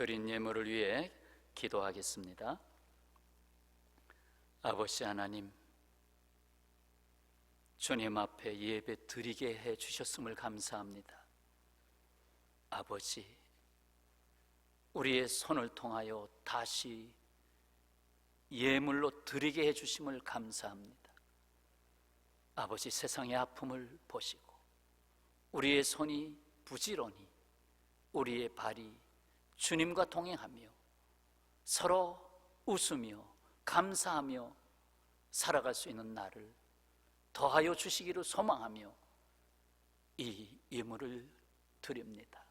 드린 예물을 위해 기도하겠습니다. 아버지 하나님, 주님 앞에 예배 드리게 해 주셨음을 감사합니다. 아버지, 우리의 손을 통하여 다시 예물로 드리게 해 주심을 감사합니다. 아버지, 세상의 아픔을 보시고 우리의 손이 부지런히, 우리의 발이 주님과 동행하며 서로 웃으며 감사하며 살아갈 수 있는 날을 더하여 주시기를 소망하며 이 예물을 드립니다.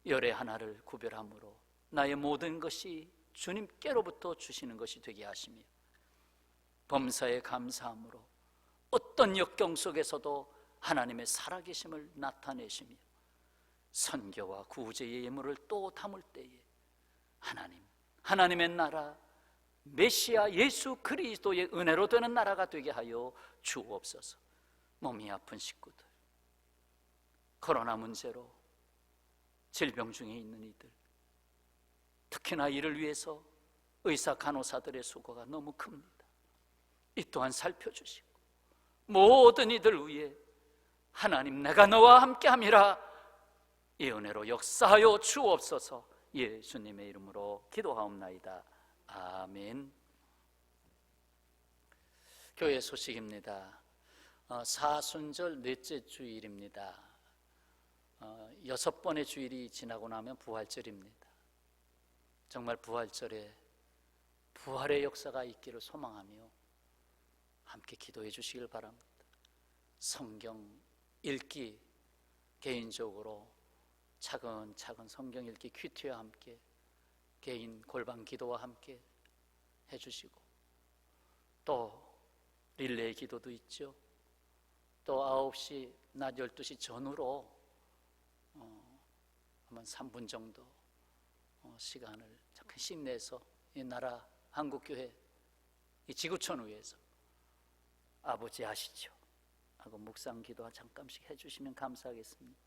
열의 하나를 구별함으로 나의 모든 것이 주님께로부터 주시는 것이 되게 하시며, 범사에 감사함으로 어떤 역경 속에서도 하나님의 살아계심을 나타내시며, 선교와 구제의 예물을 또 담을 때에 하나님의 나라 메시아 예수 그리스도의 은혜로 되는 나라가 되게 하여 주옵소서. 몸이 아픈 식구들, 코로나 문제로 질병 중에 있는 이들, 특히나 이를 위해서 의사 간호사들의 수고가 너무 큽니다. 이 또한 살펴주시고 모든 이들 위해 하나님, 내가 너와 함께함이라 이 은혜로 역사하여 주옵소서. 예수님의 이름으로 기도하옵나이다. 아멘. 교회 소식입니다. 사순절 넷째 주일입니다. 6번의 주일이 지나고 나면 부활절입니다. 정말 부활절에 부활의 역사가 있기를 소망하며 함께 기도해 주시길 바랍니다. 성경 읽기, 개인적으로 차근차근 성경 읽기 큐티와 함께 개인 골방 기도와 함께 해주시고, 또 릴레이 기도도 있죠. 또 9시, 낮 12시 전후로 한번 3분 정도 시간을 잠깐씩 내서 이 나라 한국교회 이 지구촌 위에서 아버지 아시죠? 하고 묵상 기도 잠깐씩 해주시면 감사하겠습니다.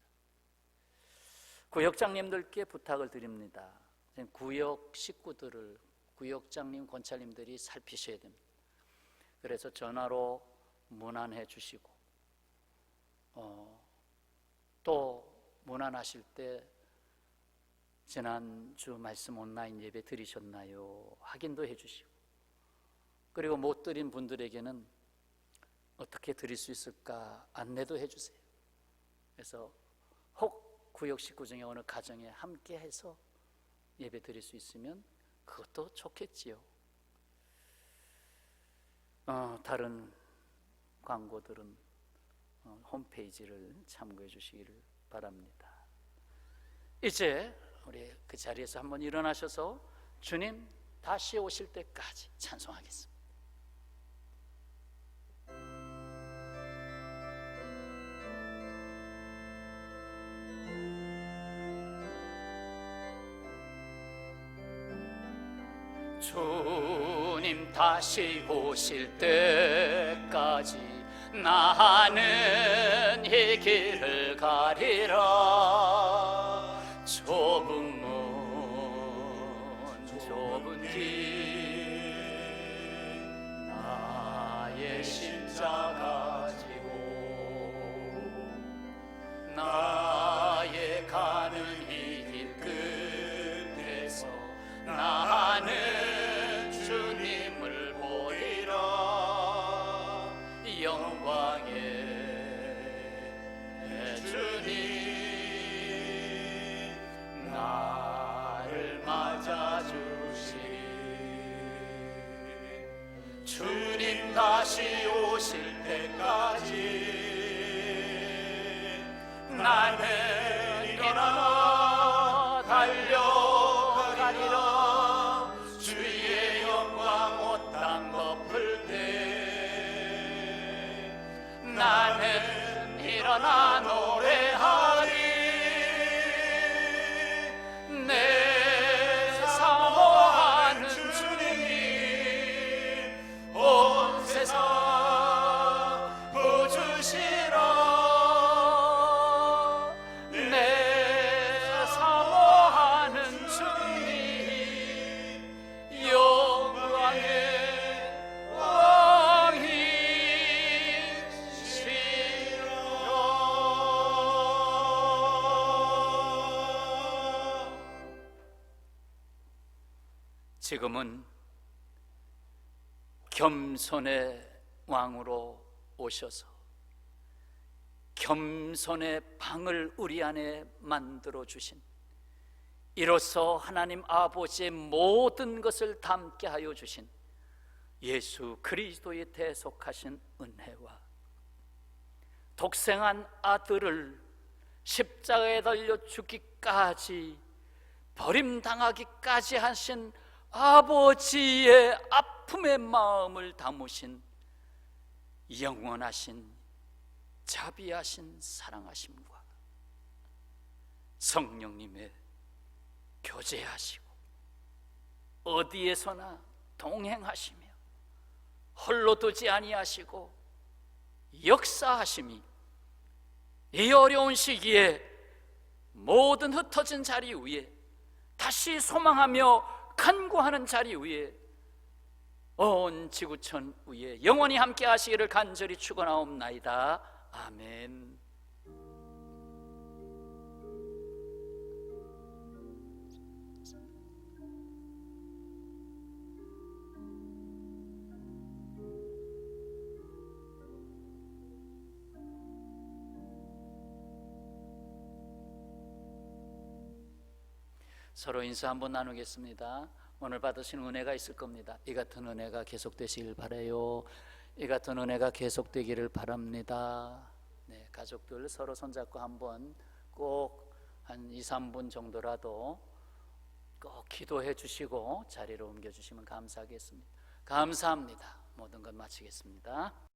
구역장님들께 부탁을 드립니다. 구역 식구들을 구역장님, 권찰님들이 살피셔야 됩니다. 그래서 전화로 문안해 주시고, 또 문안하실 때 지난주 말씀 온라인 예배 드리셨나요? 확인도 해 주시고, 그리고 못 드린 분들에게는 어떻게 드릴 수 있을까 안내도 해 주세요. 그래서 혹 구역 식구 중에 어느 가정에 함께 해서 예배 드릴 수 있으면 그것도 좋겠지요. 다른 광고들은 홈페이지를 참고해 주시기를 바랍니다. 이제 우리 그 자리에서 한번 일어나셔서 주님 다시 오실 때까지 찬송하겠습니다. 주님 다시 오실 때까지 나는 이 길을 가리라. 좁은 문 좁은 길 나의 십자가 지고 나의 가는 이 길 끝에서 나는 주님을 보리라. 영광의 주님 나를 맞아주시리. 주님 다시 오실 때까지 나는 일어나 달려가리라. 주의 영광 온 땅 덮을 때 나는 일어나 노래하리. 내 사모하는 주님 온 세상 부주시라. 내 사모하는 주님 지금은 겸손의 왕으로 오셔서 겸손의 방을 우리 안에 만들어 주신, 이로써 하나님 아버지의 모든 것을 담게 하여 주신 예수 그리스도의 대속하신 은혜와 독생한 아들을 십자가에 달려 죽기까지, 버림당하기까지 하신 아버지의 아픔의 마음을 담으신 영원하신 자비하신 사랑하심과 성령님의 교제하시고 어디에서나 동행하시며 홀로 두지 아니하시고 역사하심이 이 어려운 시기에 모든 흩어진 자리 위에 다시 소망하며 간구하는 자리 위에 온 지구촌 위에 영원히 함께 하시기를 간절히 축원하옵나이다. 아멘. 서로 인사 한번 나누겠습니다. 오늘 받으신 은혜가 있을 겁니다. 이 같은 은혜가 계속되시길 바라요. 이 같은 은혜가 계속되기를 바랍니다. 네, 가족들 서로 손잡고 한번 꼭 한 2, 3분 정도라도 꼭 기도해 주시고 자리로 옮겨 주시면 감사하겠습니다. 감사합니다. 모든 것 마치겠습니다.